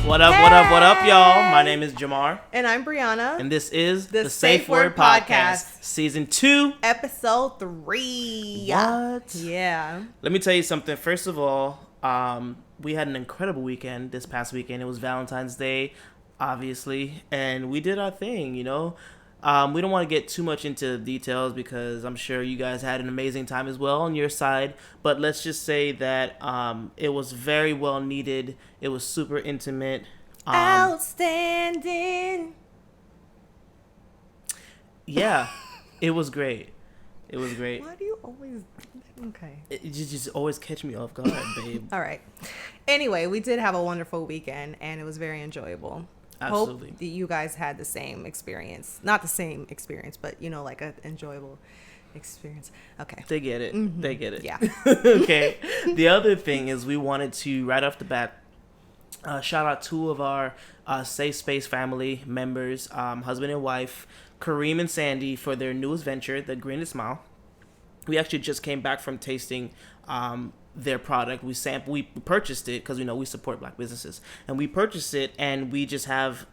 What up, what up, what up, y'all? My name is Jamar. And I'm Brianna. And this is the Safe Word Podcast. Season 2. Episode 3. What? Yeah. Let me tell you something. First of all, we had an incredible weekend this past weekend. It was Valentine's Day, obviously. And we did our thing, you know. We don't want to get too much into details because I'm sure you guys had an amazing time as well on your side. But let's just say that it was very well needed. It was super intimate. Outstanding. Yeah, it was great. It was great. Why do you always... Okay. You just always catch me off guard, babe. All right. Anyway, we did have a wonderful weekend, and it was very enjoyable. Absolutely. Hope that you guys had the same experience. Not the same experience, but, you know, like an enjoyable experience. Okay. They get it. Mm-hmm. They get it. Yeah. Okay. The other thing is we wanted to, right off the bat, shout out two of our Safe Space family members, husband and wife, Kareem and Sandy, for their newest venture, the Grin and Smile. We actually just came back from tasting their product. We purchased it because we support Black businesses, and we purchased it, and we just have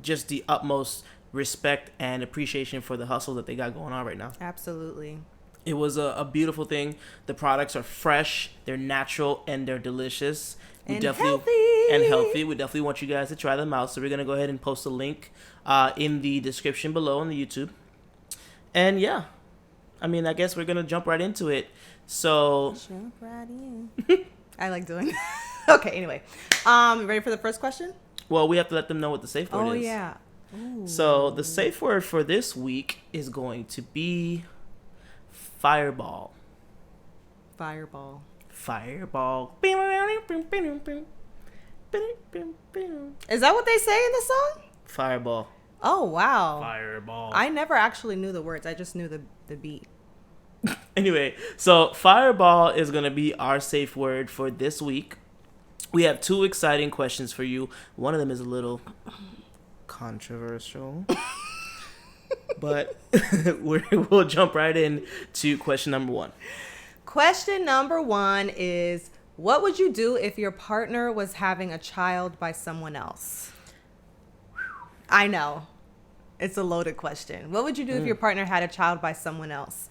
just the utmost respect and appreciation for the hustle that they got going on right now. Absolutely. It was a beautiful thing. The products are fresh, they're natural, and they're delicious. Healthy. We definitely want you guys to try them out. So we're gonna go ahead and post a link in the description below on the YouTube. And yeah, I mean, I guess we're gonna jump right into it. So jump right in. I like doing. Okay. Anyway, ready for the first question? Well, we have to let them know what the safe word is. Oh yeah. Ooh. So the safe word for this week is going to be fireball. Fireball. Fireball. Is that what they say in the song? Fireball. Oh, wow. Fireball. I never actually knew the words. I just knew the beat. Anyway, so fireball is going to be our safe word for this week. We have two exciting questions for you. One of them is a little controversial. But we'll jump right in to question number 1. Question number 1 is, what would you do if your partner was having a child by someone else? I know. It's a loaded question. What would you do if your partner had a child by someone else?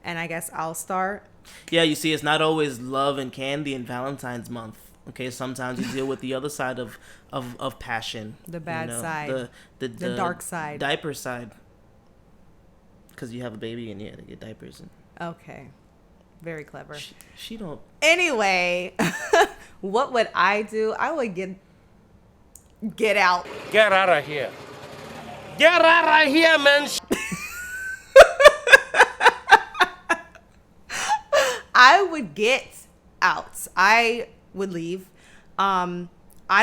And I guess I'll start. Yeah, you see, it's not always love and candy in Valentine's month. Okay, sometimes you deal with the other side of passion. The bad side. The dark side. Diaper side. Because you have a baby and you have to get diapers. Okay. Very clever. She don't. Anyway, what would I do? I would get out. Get out of here. Get out of here, man. I would get out. I would leave. I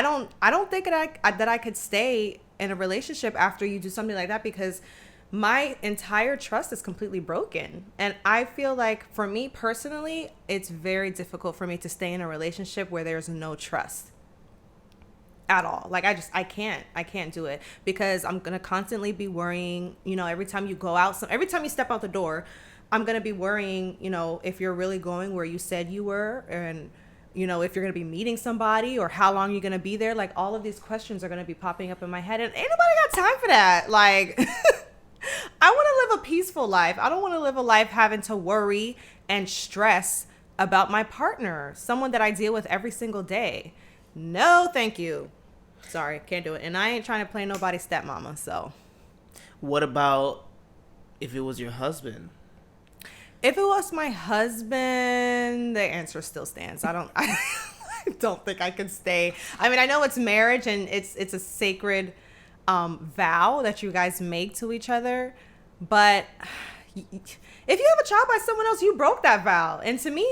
don't think that I could stay in a relationship after you do something like that, because my entire trust is completely broken. And I feel like, for me personally, it's very difficult for me to stay in a relationship where there's no trust at all. Like, I can't do it, because I'm going to constantly be worrying, every time you go out, every time you step out the door, I'm going to be worrying, if you're really going where you said you were, and, if you're going to be meeting somebody, or how long you're going to be there. Like, all of these questions are going to be popping up in my head, and ain't nobody got time for that. Like, I want to live a peaceful life. I don't want to live a life having to worry and stress about my partner, someone that I deal with every single day. No, thank you. Sorry, can't do it. And I ain't trying to play nobody's stepmama, so. What about if it was your husband? If it was my husband, the answer still stands. I don't think I could stay. I mean, I know it's marriage and it's a sacred vow that you guys make to each other, but if you have a child by someone else, you broke that vow. And to me,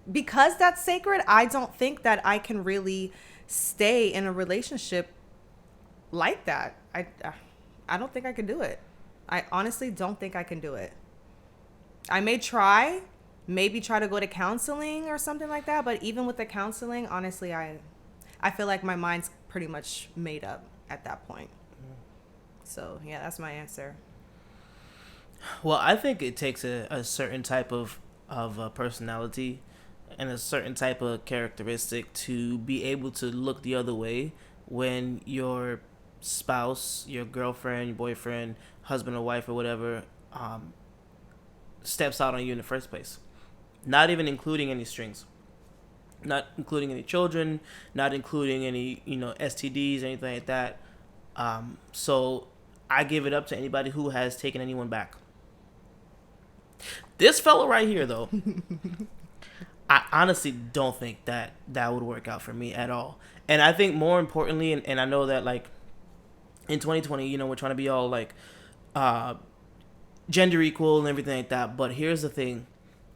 because that's sacred, I don't think that I can really stay in a relationship like that. I don't think I could do it. I honestly don't think I can do it. I may maybe try to go to counseling or something like that, but even with the counseling, honestly, I feel like my mind's pretty much made up at that point. So yeah, that's my answer. Well, I think it takes a certain type of personality and a certain type of characteristic to be able to look the other way when your spouse, your girlfriend, your boyfriend, husband or wife or whatever, steps out on you in the first place. Not even including any strings. Not including any children, not including any, STDs, anything like that. So I give it up to anybody who has taken anyone back. This fellow right here, though, I honestly don't think that would work out for me at all. And I think more importantly, and I know that like in 2020, we're trying to be all like gender equal and everything like that. But here's the thing.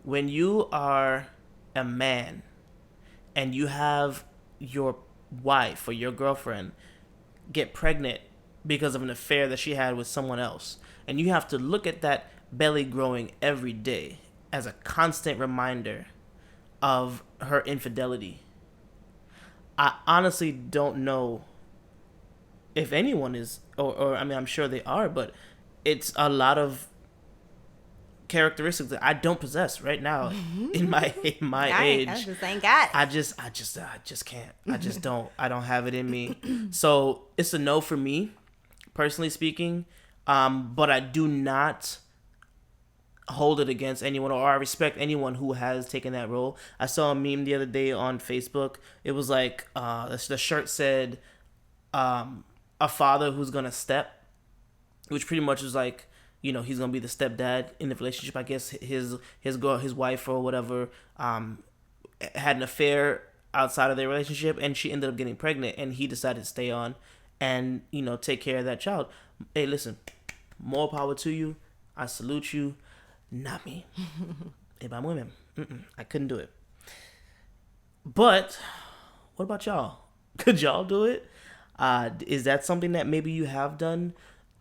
When you are a man and you have your wife or your girlfriend get pregnant because of an affair that she had with someone else, and you have to look at that belly growing every day as a constant reminder of her infidelity, I honestly don't know if anyone is, or I mean, I'm sure they are, but it's a lot of characteristics that I don't possess right now in my age. I just ain't got it. I just can't. I just don't. I don't have it in me. So it's a no for me, personally speaking. But I do not hold it against anyone, or I respect anyone who has taken that role. I saw a meme the other day on Facebook. It was like the shirt said, "A father who's gonna step," which pretty much is like, he's gonna be the stepdad in the relationship. I guess his wife or whatever had an affair outside of their relationship, and she ended up getting pregnant, and he decided to stay on and take care of that child. Hey, listen, more power to you. I salute you. Not me. If I'm women, I couldn't do it. But what about y'all? Could y'all do it? Is that something that maybe you have done?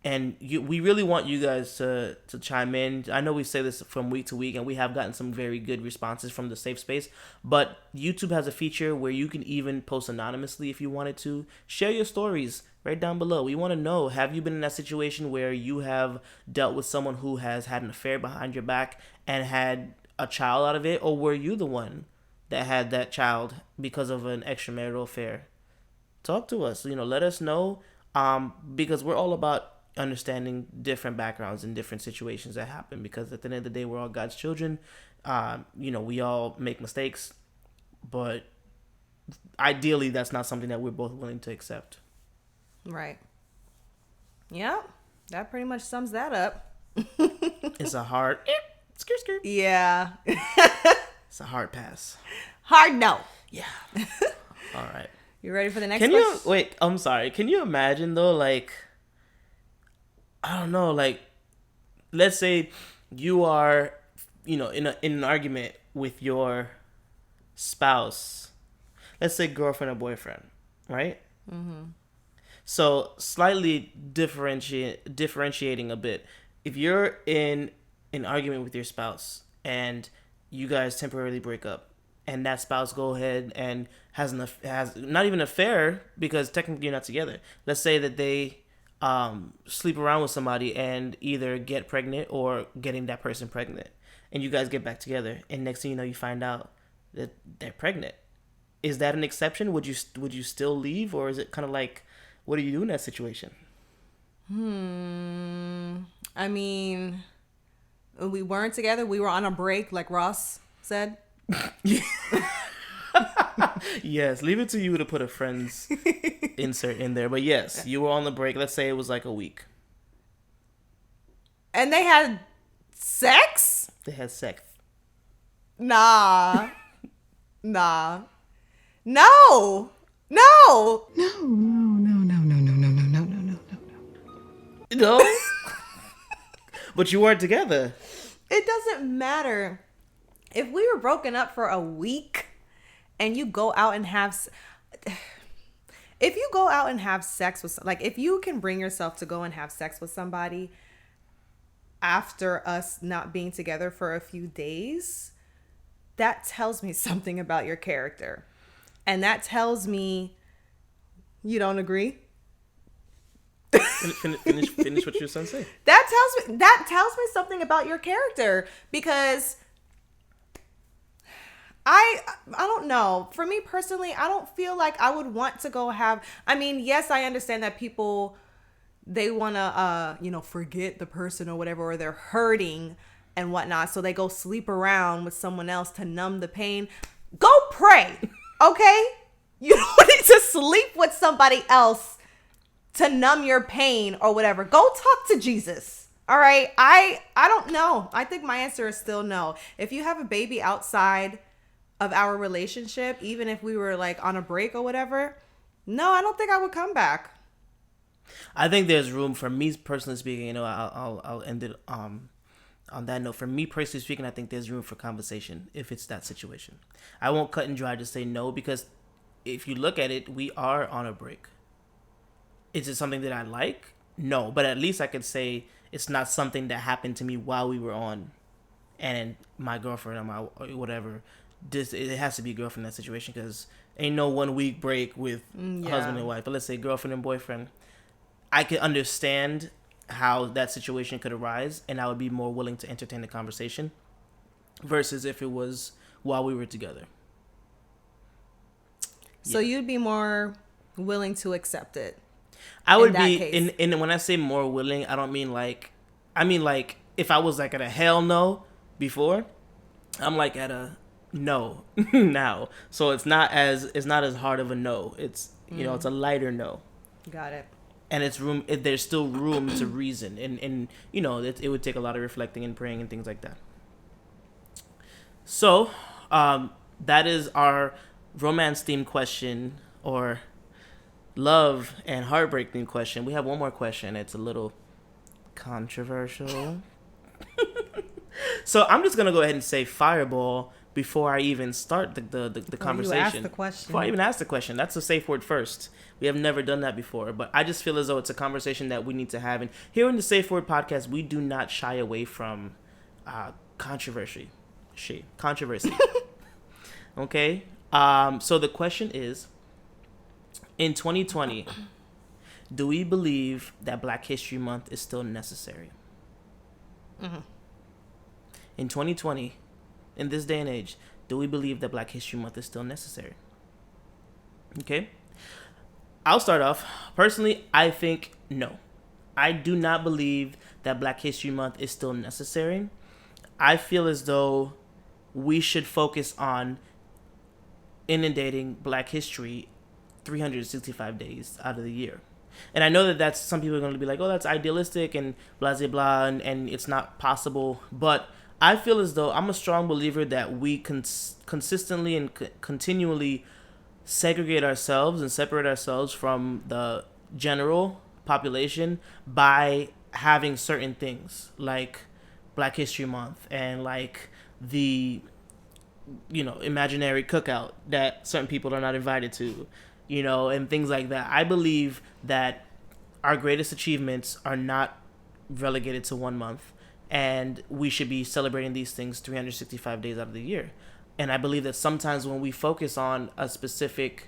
And we really want you guys to chime in. I know we say this from week to week, and we have gotten some very good responses from the safe space. But YouTube has a feature where you can even post anonymously if you wanted to. Share your stories right down below. We want to know, have you been in that situation where you have dealt with someone who has had an affair behind your back and had a child out of it? Or were you the one that had that child because of an extramarital affair? Talk to us. Let us know, because we're all about understanding different backgrounds and different situations that happen, because at the end of the day, we're all God's children. We all make mistakes, but ideally that's not something that we're both willing to accept. Right. Yeah, that pretty much sums that up. It's a hard skirt. Yeah. It's a hard pass. Hard no. Yeah. All right. You ready for the next question? Wait, I'm sorry. Can you imagine though, like, I don't know, like, let's say you are, in an argument with your spouse. Let's say girlfriend or boyfriend, right? Mm-hmm. So slightly differentiating a bit. If you're in an argument with your spouse and you guys temporarily break up, and that spouse go ahead and has not even an affair, because technically you're not together. Let's say that they sleep around with somebody and either get pregnant or getting that person pregnant, and you guys get back together, and next thing you know, you find out that they're pregnant. Is that an exception? Would you still leave, or is it kind of like, what do you do in that situation? I mean, we weren't together. We were on a break, like Ross said. Yes, leave it to you to put a friend's insert in there. But yes, you were on the break. Let's say it was like a week. And they had sex? They had sex. Nah. No. No. No? But you weren't together. It doesn't matter. If we were broken up for a week and you go out and have... If you go out and have sex with... Like, if you can bring yourself to go and have sex with somebody after us not being together for a few days, that tells me something about your character. And that tells me you don't agree. Finish what you're saying. Say. That tells me something about your character, because don't know. For me personally, I don't feel like I would want to go have. I mean, yes, I understand that people, they want to, forget the person or whatever, or they're hurting and whatnot, so they go sleep around with someone else to numb the pain. Go pray, okay? You don't need to sleep with somebody else to numb your pain or whatever. Go talk to Jesus. All right. I don't know. I think my answer is still no. If you have a baby outside of our relationship, even if we were like on a break or whatever, no, I don't think I would come back. I think there's room for me personally speaking. I'll end it on that note. For me personally speaking, I think there's room for conversation if it's that situation. I won't cut and dry to say no, because if you look at it, we are on a break. Is it something that I like? No, but at least I could say it's not something that happened to me while we were on, and my girlfriend or my whatever. It has to be a girlfriend in that situation, because ain't no 1 week break with husband and wife. But let's say girlfriend and boyfriend. I could understand how that situation could arise, and I would be more willing to entertain the conversation versus if it was while we were together. So you'd be more willing to accept it. I would be in when I say more willing, I don't mean like, I mean like if I was like at a hell no before, I'm like at a no now. So it's not as hard of a no. It's it's a lighter no. Got it. And there's still room to reason, and it would take a lot of reflecting and praying and things like that. So that is our romance themed question, or love and heartbreak themed question. We have one more question. It's a little controversial. So I'm just gonna go ahead and say fireball before I even start the conversation. You asked the question. Before I even ask the question, that's a safe word first. We have never done that before, but I just feel as though it's a conversation that we need to have. And here in the Safe Word podcast, we do not shy away from controversy. Okay. So the question is, in 2020, do we believe that Black History Month is still necessary? Mm-hmm. In 2020, in this day and age, do we believe that Black History Month is still necessary? Okay. I'll start off. Personally, I think no. I do not believe that Black History Month is still necessary. I feel as though we should focus on inundating Black history 365 days out of the year. And I know that some people are going to be like, oh, that's idealistic and blah, blah, blah, and it's not possible. But I feel as though I'm a strong believer that we consistently and continually segregate ourselves and separate ourselves from the general population by having certain things like Black History Month and like the imaginary cookout that certain people are not invited to, and things like that. I believe that our greatest achievements are not relegated to 1 month, and we should be celebrating these things 365 days out of the year. And I believe that sometimes when we focus on a specific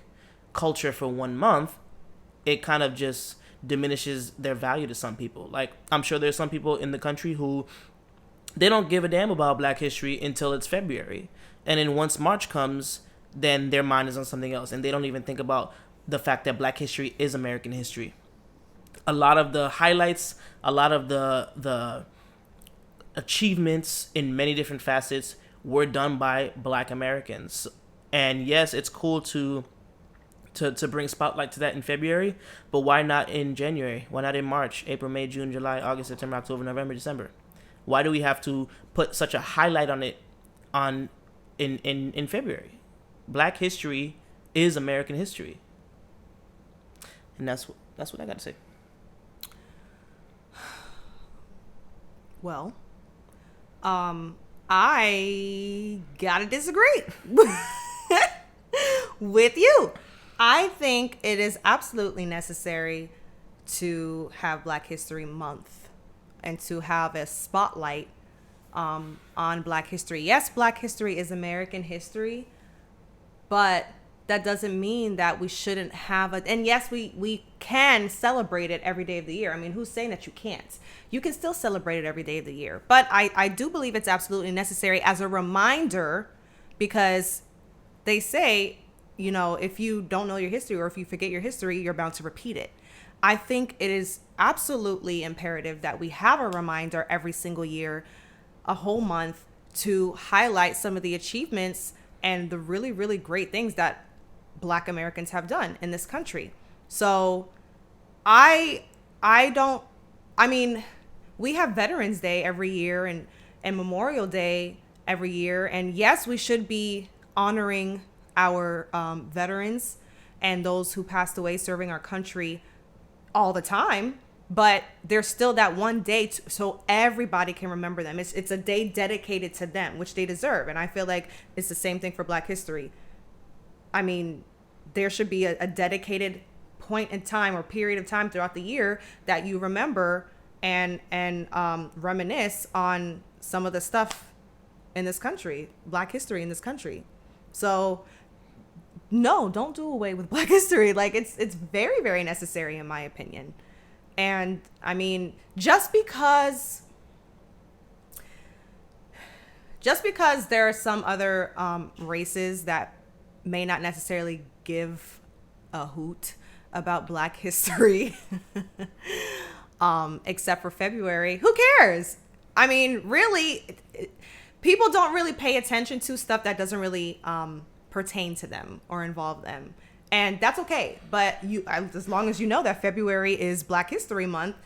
culture for 1 month, it kind of just diminishes their value to some people. Like, I'm sure there's some people in the country who they don't give a damn about Black history until it's February. And then once March comes, then their mind is on something else. And they don't even think about the fact that Black history is American history. A lot of the highlights, a lot of the achievements in many different facets were done by Black Americans. And yes, it's cool to bring spotlight to that in February, but why not in January? Why not in March, April, May, June, July, August, September, October, November, December? Why do we have to put such a highlight on it in February? Black history is American history. And that's what I got to say. Well, I gotta disagree with you. I think it is absolutely necessary to have Black History Month and to have a spotlight on Black history. Yes, Black history is American history, but that doesn't mean that we shouldn't have it. And yes, we can celebrate it every day of the year. I mean, who's saying that you can't? You can still celebrate it every day of the year. But I do believe it's absolutely necessary as a reminder, because they say, you know, if you don't know your history or if you forget your history, you're bound to repeat it. I think it is absolutely imperative that we have a reminder every single year, a whole month, to highlight some of the achievements and the really, really great things that Black Americans have done in this country. So I mean, we have Veterans Day every year and Memorial Day every year. And yes, we should be honoring our veterans and those who passed away serving our country all the time. But there's still that one day so everybody can remember them. It's a day dedicated to them, which they deserve. And I feel like it's the same thing for Black history. I mean, there should be a dedicated point in time or period of time throughout the year that you remember and reminisce on some of the stuff in this country, Black history in this country. So no, don't do away with Black history. Like it's very, very necessary in my opinion. And I mean, just because there are some other races that may not necessarily give a hoot about Black history, except for February, who cares? I mean, really, people don't really pay attention to stuff that doesn't really pertain to them or involve them. And that's okay. But as long as you know that February is Black History Month,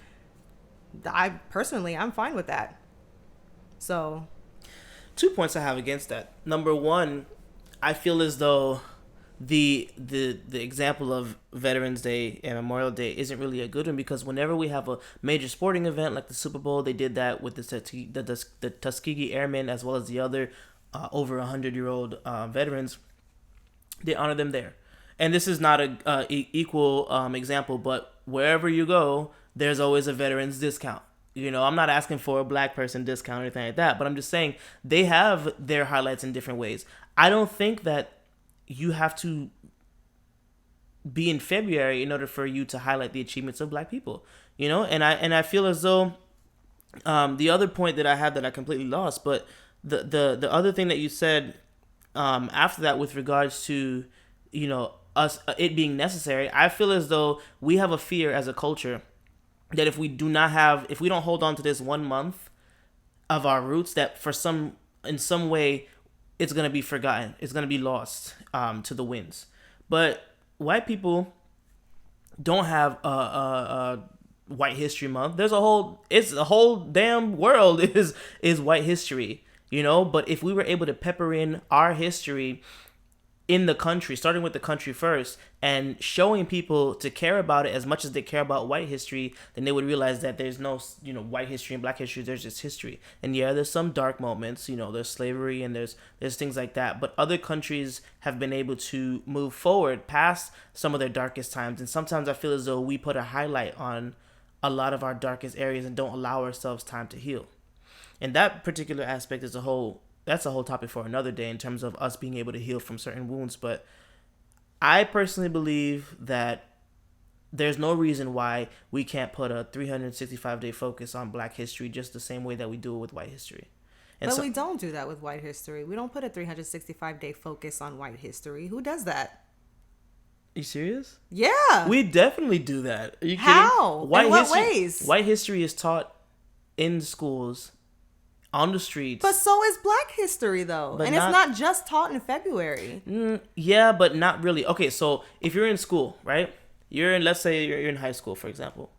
I'm fine with that. So 2 points I have against that. Number one, I feel as though the example of Veterans Day and Memorial Day isn't really a good one, because whenever we have a major sporting event like the Super Bowl, they did that with the Tuskegee Airmen as well as the other over 100-year-old veterans. They honor them there. And this is not a equal example, but wherever you go, there's always a veterans discount. You know, I'm not asking for a Black person discount or anything like that, but I'm just saying they have their highlights in different ways. I don't think that you have to be in February in order for you to highlight the achievements of Black people. You know, and I feel as though the other point that I had that I completely lost, but the other thing that you said after that with regards to, you know, it being necessary, I feel as though we have a fear as a culture that if we don't hold on to this 1 month of our roots, that in some way it's going to be forgotten. It's going to be lost to the winds. But white people don't have a White History Month. It's a whole damn world is white history, you know. But if we were able to pepper in our history in the country, starting with the country first, and showing people to care about it as much as they care about white history, then they would realize that there's no, you know, white history and Black history. There's just history. And yeah, there's some dark moments, you know, there's slavery and there's things like that. But other countries have been able to move forward past some of their darkest times. And sometimes I feel as though we put a highlight on a lot of our darkest areas and don't allow ourselves time to heal. And that particular aspect is that's a whole topic for another day in terms of us being able to heal from certain wounds. But I personally believe that there's no reason why we can't put a 365-day focus on Black history just the same way that we do it with white history. But we don't do that with white history. We don't put a 365-day focus on white history. Who does that? Are you serious? Yeah. We definitely do that. Are you How? kidding? In what ways? White history is taught in schools, on the streets. But so is Black history, though. And it's not just taught in February. Yeah, but not really. Okay, so if you're in school, right? Let's say you're in high school, for example.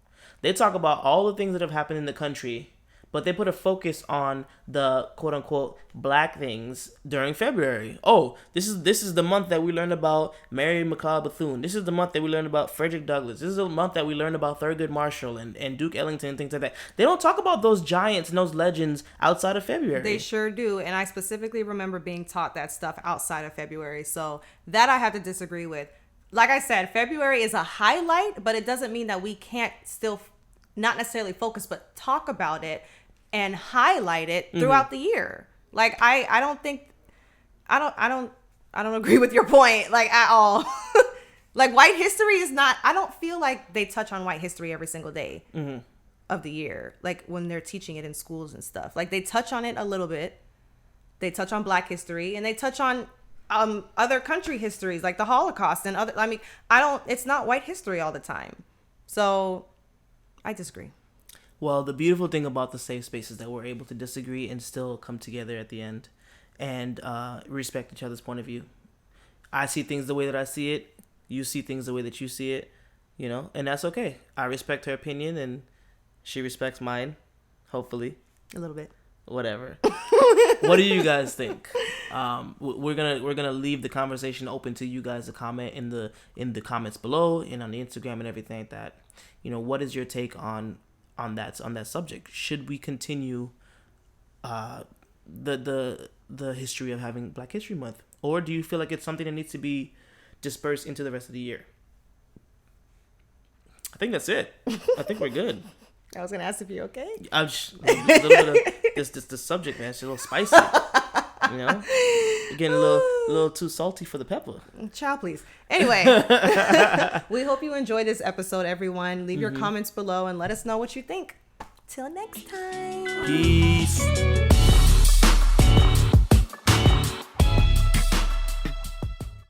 They talk about all the things that have happened in the country, but they put a focus on the quote-unquote Black things during February. Oh, this is the month that we learned about Mary McLeod Bethune. This is the month that we learned about Frederick Douglass. This is the month that we learned about Thurgood Marshall and Duke Ellington and things like that. They don't talk about those giants and those legends outside of February. They sure do. And I specifically remember being taught that stuff outside of February. So that I have to disagree with. Like I said, February is a highlight, but it doesn't mean that we can't still not necessarily focus, but talk about it and highlight it throughout the year. Like I don't agree with your point, like, at all. Like, white history is not, I don't feel like they touch on white history every single day of the year. Like when they're teaching it in schools and stuff, like they touch on it a little bit. They touch on Black history and they touch on other country histories like the Holocaust and other. I mean, I don't. It's not white history all the time. So, I disagree. Well, the beautiful thing about the safe space is that we're able to disagree and still come together at the end and respect each other's point of view. I see things the way that I see it. You see things the way that you see it, you know, and that's okay. I respect her opinion and she respects mine, hopefully. A little bit. Whatever. What do you guys think? We're gonna leave the conversation open to you guys to comment in the comments below and on the Instagram and everything like that. You know, what is your take on that subject? Should we continue the history of having Black History Month, or do you feel like it's something that needs to be dispersed into the rest of the year? I think that's it. I think we're good. I was gonna ask if you're okay. I'm just a little bit of this subject, man. It's a little spicy. You know, you're getting a little too salty for the pepper. Child, please. Anyway, we hope you enjoyed this episode, everyone. Leave your comments below and let us know what you think. Till next time. Peace.